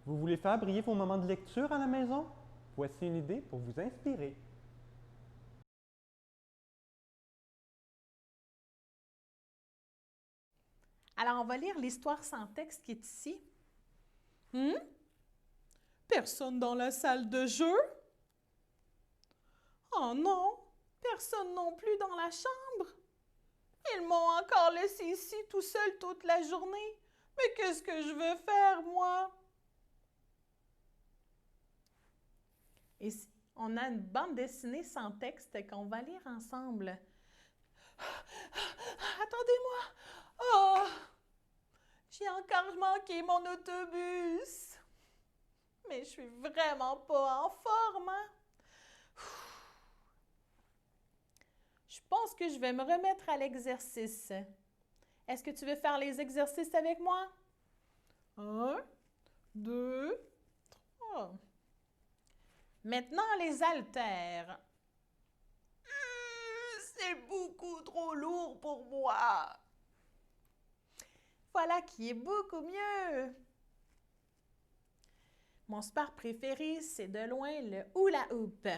Vous voulez faire briller vos moments de lecture à la maison? Voici une idée pour vous inspirer. Alors, on va lire l'histoire sans texte qui est ici. Personne dans la salle de jeu? Oh non, personne non plus dans la chambre. Ils m'ont encore laissé ici tout seul toute la journée. Mais qu'est-ce que je veux faire, moi? Ici, on a une bande dessinée sans texte qu'on va lire ensemble. Attendez-moi! Oh! J'ai encore manqué mon autobus! Mais je suis vraiment pas en forme, hein? Je pense que je vais me remettre à l'exercice. Est-ce que tu veux faire les exercices avec moi? 1, 2, 3. Maintenant, les haltères. C'est beaucoup trop lourd pour moi. Voilà qui est beaucoup mieux. Mon sport préféré, c'est de loin le hula hoop.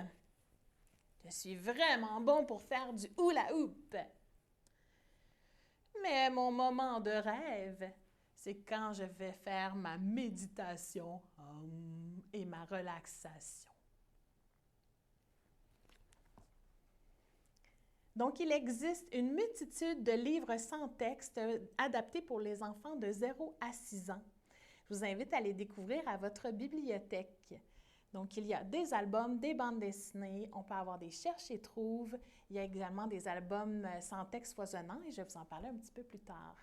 Je suis vraiment bon pour faire du hula hoop. Mais mon moment de rêve, c'est quand je vais faire ma méditation et ma relaxation. Donc, il existe une multitude de livres sans texte adaptés pour les enfants de 0 à 6 ans. Je vous invite à les découvrir à votre bibliothèque. Donc, il y a des albums, des bandes dessinées, on peut avoir des cherche et trouve. Il y a également des albums sans texte foisonnant et je vais vous en parler un petit peu plus tard.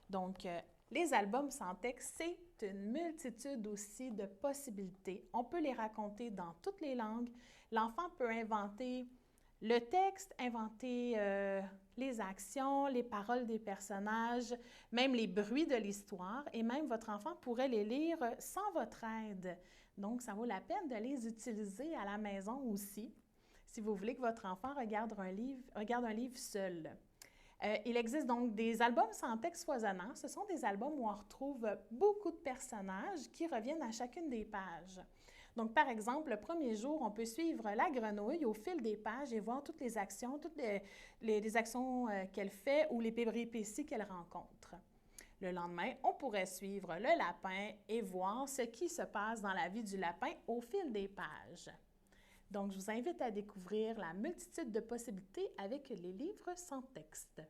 Donc, les albums sans texte, c'est une multitude aussi de possibilités. On peut les raconter dans toutes les langues. L'enfant peut inventer le texte, inventer les actions, les paroles des personnages, même les bruits de l'histoire, et même votre enfant pourrait les lire sans votre aide. Donc, ça vaut la peine de les utiliser à la maison aussi, si vous voulez que votre enfant regarde un livre seul. Il existe donc des albums sans texte foisonnant. Ce sont des albums où on retrouve beaucoup de personnages qui reviennent à chacune des pages. Donc, par exemple, le premier jour, on peut suivre la grenouille au fil des pages et voir toutes les actions, les actions qu'elle fait ou les péripéties qu'elle rencontre. Le lendemain, on pourrait suivre le lapin et voir ce qui se passe dans la vie du lapin au fil des pages. Donc, je vous invite à découvrir la multitude de possibilités avec les livres sans texte.